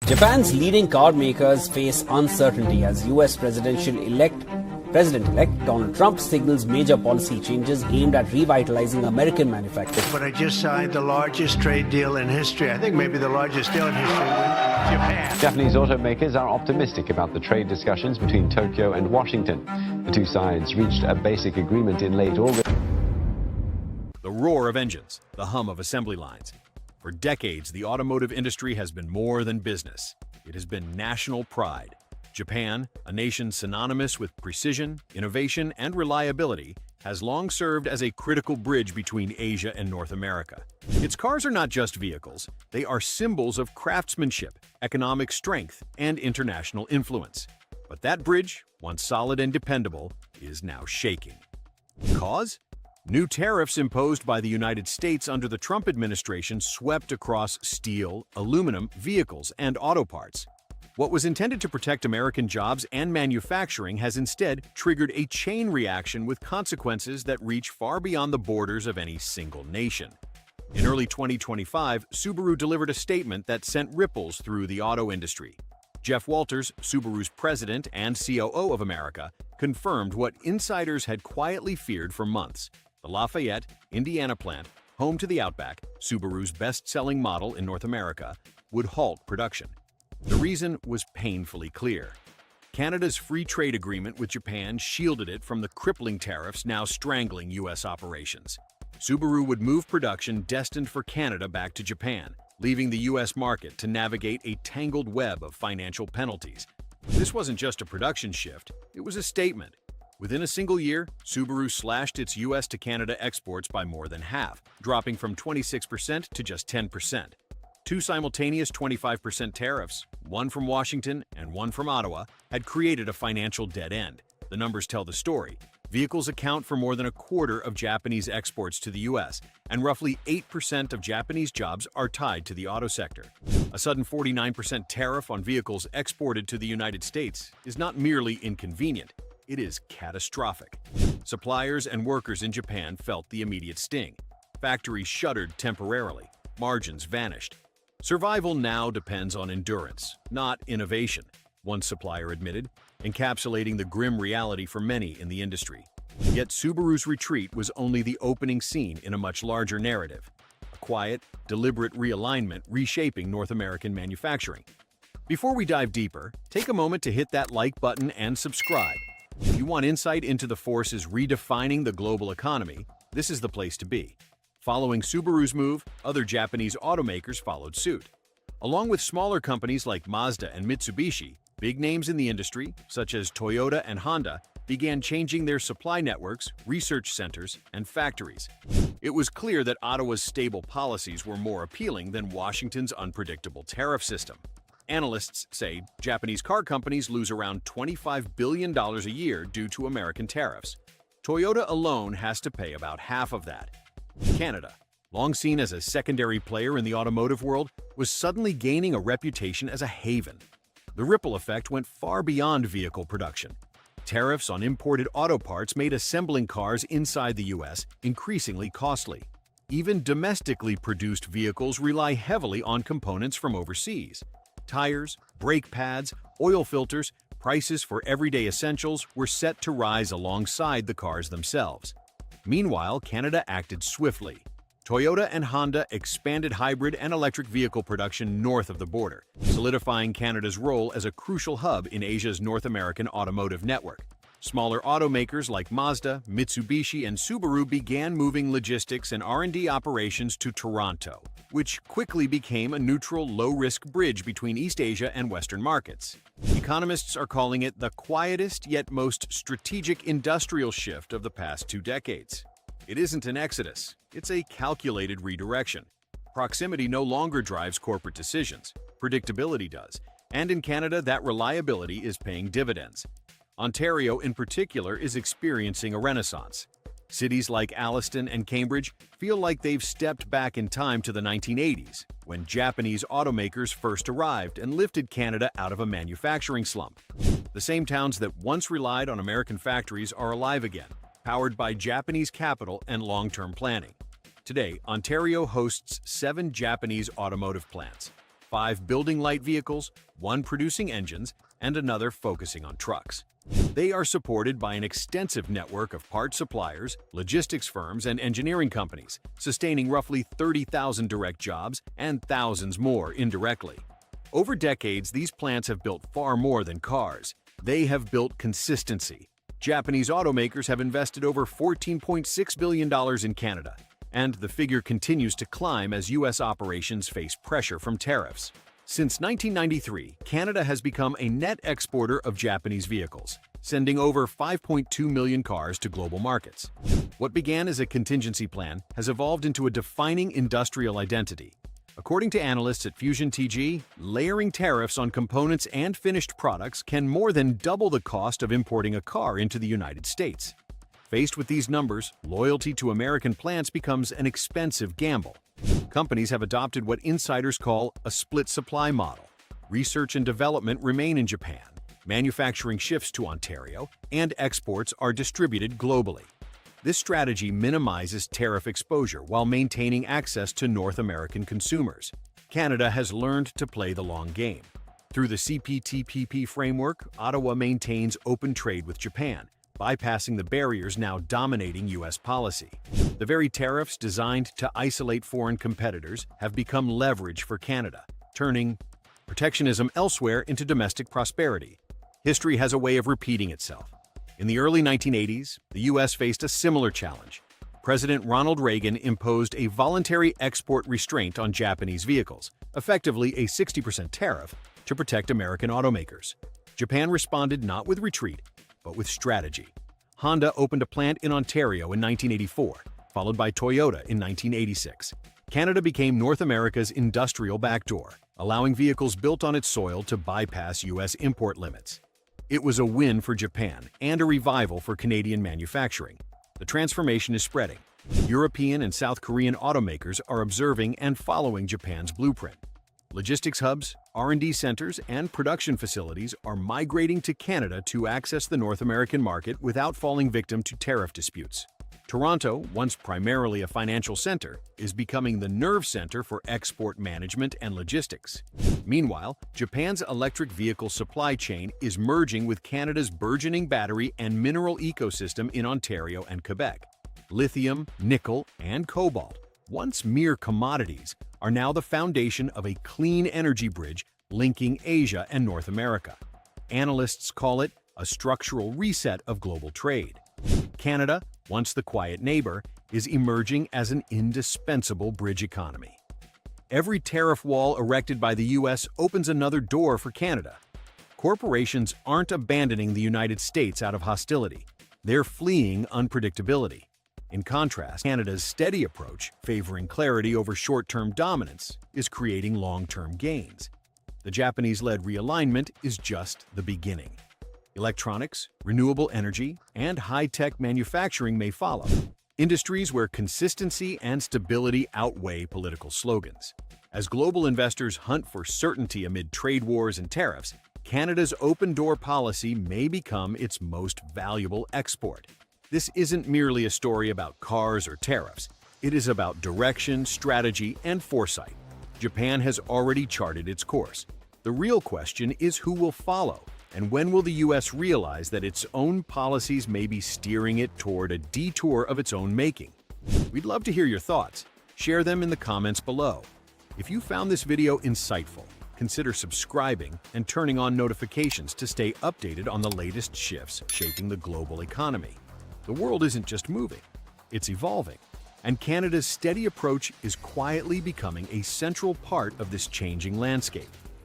Japan's leading car makers face uncertainty as US President-elect Donald Trump signals major policy changes aimed at revitalizing American manufacturing. But I just signed the largest trade deal in history. I think maybe the largest deal in history with Japan. Japanese automakers are optimistic about the trade discussions between Tokyo and Washington. The two sides reached a basic agreement in late August. The roar of engines, the hum of assembly lines. For decades, the automotive industry has been more than business. It has been national pride. Japan, a nation synonymous with precision, innovation, and reliability, has long served as a critical bridge between Asia and North America. Its cars are not just vehicles, they are symbols of craftsmanship, economic strength, and international influence. But that bridge, once solid and dependable, is now shaking. Cause? New tariffs imposed by the United States under the Trump administration swept across steel, aluminum, vehicles, and auto parts. What was intended to protect American jobs and manufacturing has instead triggered a chain reaction with consequences that reach far beyond the borders of any single nation. In early 2025, Subaru delivered a statement that sent ripples through the auto industry. Jeff Walters, Subaru's president and COO of America, confirmed what insiders had quietly feared for months. The Lafayette, Indiana plant, home to the Outback, Subaru's best-selling model in North America, would halt production. The reason was painfully clear. Canada's free trade agreement with Japan shielded it from the crippling tariffs now strangling U.S. operations. Subaru would move production destined for Canada back to Japan, leaving the U.S. market to navigate a tangled web of financial penalties. This wasn't just a production shift, it was a statement. Within a single year, Subaru slashed its U.S. to Canada exports by more than half, dropping from 26% to just 10%. Two simultaneous 25% tariffs, one from Washington and one from Ottawa, had created a financial dead end. The numbers tell the story. Vehicles account for more than a quarter of Japanese exports to the U.S., and roughly 8% of Japanese jobs are tied to the auto sector. A sudden 49% tariff on vehicles exported to the United States is not merely inconvenient. It is catastrophic. Suppliers and workers in Japan felt the immediate sting. Factories shuttered temporarily. Margins vanished. Survival now depends on endurance, not innovation, one supplier admitted, encapsulating the grim reality for many in the industry. Yet Subaru's retreat was only the opening scene in a much larger narrative. A quiet, deliberate realignment reshaping North American manufacturing. Before we dive deeper, take a moment to hit that like button and subscribe. If you want insight into the forces redefining the global economy, this is the place to be. Following Subaru's move, other Japanese automakers followed suit. Along with smaller companies like Mazda and Mitsubishi, big names in the industry, such as Toyota and Honda, began changing their supply networks, research centers, and factories. It was clear that Ottawa's stable policies were more appealing than Washington's unpredictable tariff system. Analysts say Japanese car companies lose around $25 billion a year due to American tariffs. Toyota alone has to pay about half of that. Canada, long seen as a secondary player in the automotive world, was suddenly gaining a reputation as a haven. The ripple effect went far beyond vehicle production. Tariffs on imported auto parts made assembling cars inside the U.S. increasingly costly. Even domestically produced vehicles rely heavily on components from overseas. Tires, brake pads, oil filters, prices for everyday essentials were set to rise alongside the cars themselves. Meanwhile, Canada acted swiftly. Toyota and Honda expanded hybrid and electric vehicle production north of the border, solidifying Canada's role as a crucial hub in Asia's North American automotive network. Smaller automakers like Mazda, Mitsubishi, and Subaru began moving logistics and R&D operations to Toronto, which quickly became a neutral, low-risk bridge between East Asia and Western markets. Economists are calling it the quietest yet most strategic industrial shift of the past 2 decades. It isn't an exodus, it's a calculated redirection. Proximity no longer drives corporate decisions, predictability does, and in Canada that reliability is paying dividends. Ontario in particular is experiencing a renaissance. Cities like Alliston and Cambridge feel like they've stepped back in time to the 1980s, when Japanese automakers first arrived and lifted Canada out of a manufacturing slump. The same towns that once relied on American factories are alive again, powered by Japanese capital and long-term planning. Today, Ontario hosts 7 Japanese automotive plants. 5 building light vehicles, 1 producing engines, and another focusing on trucks. They are supported by an extensive network of part suppliers, logistics firms, and engineering companies, sustaining roughly 30,000 direct jobs and thousands more indirectly. Over decades, these plants have built far more than cars. They have built consistency. Japanese automakers have invested over $14.6 billion in Canada, and the figure continues to climb as U.S. operations face pressure from tariffs. Since 1993, Canada has become a net exporter of Japanese vehicles, sending over 5.2 million cars to global markets. What began as a contingency plan has evolved into a defining industrial identity. According to analysts at Fusion TG, layering tariffs on components and finished products can more than double the cost of importing a car into the United States. Faced with these numbers, loyalty to American plants becomes an expensive gamble. Companies have adopted what insiders call a split supply model. Research and development remain in Japan, manufacturing shifts to Ontario, and exports are distributed globally. This strategy minimizes tariff exposure while maintaining access to North American consumers. Canada has learned to play the long game. Through the CPTPP framework, Ottawa maintains open trade with Japan, bypassing the barriers now dominating U.S. policy. The very tariffs designed to isolate foreign competitors have become leverage for Canada, turning protectionism elsewhere into domestic prosperity. History has a way of repeating itself. In the early 1980s, the U.S. faced a similar challenge. President Ronald Reagan imposed a voluntary export restraint on Japanese vehicles, effectively a 60% tariff, to protect American automakers. Japan responded not with retreat, but with strategy. Honda opened a plant in Ontario in 1984, followed by Toyota in 1986. Canada became North America's industrial backdoor, allowing vehicles built on its soil to bypass U.S. import limits. It was a win for Japan and a revival for Canadian manufacturing. The transformation is spreading. European and South Korean automakers are observing and following Japan's blueprint. Logistics hubs, R&D centers, and production facilities are migrating to Canada to access the North American market without falling victim to tariff disputes. Toronto, once primarily a financial center, is becoming the nerve center for export management and logistics. Meanwhile, Japan's electric vehicle supply chain is merging with Canada's burgeoning battery and mineral ecosystem in Ontario and Quebec. Lithium, nickel, and cobalt, once mere commodities, are now the foundation of a clean energy bridge linking Asia and North America. Analysts call it a structural reset of global trade. Canada, once the quiet neighbor, is emerging as an indispensable bridge economy. Every tariff wall erected by the U.S. opens another door for Canada. Corporations aren't abandoning the United States out of hostility. They're fleeing unpredictability. In contrast, Canada's steady approach, favoring clarity over short-term dominance, is creating long-term gains. The Japanese-led realignment is just the beginning. Electronics, renewable energy, and high-tech manufacturing may follow, industries where consistency and stability outweigh political slogans. As global investors hunt for certainty amid trade wars and tariffs, Canada's open-door policy may become its most valuable export. This isn't merely a story about cars or tariffs. It is about direction, strategy, and foresight. Japan has already charted its course. The real question is who will follow, and when will the U.S. realize that its own policies may be steering it toward a detour of its own making? We'd love to hear your thoughts. Share them in the comments below. If you found this video insightful, consider subscribing and turning on notifications to stay updated on the latest shifts shaping the global economy. The world isn't just moving, it's evolving, and Canada's steady approach is quietly becoming a central part of this changing landscape.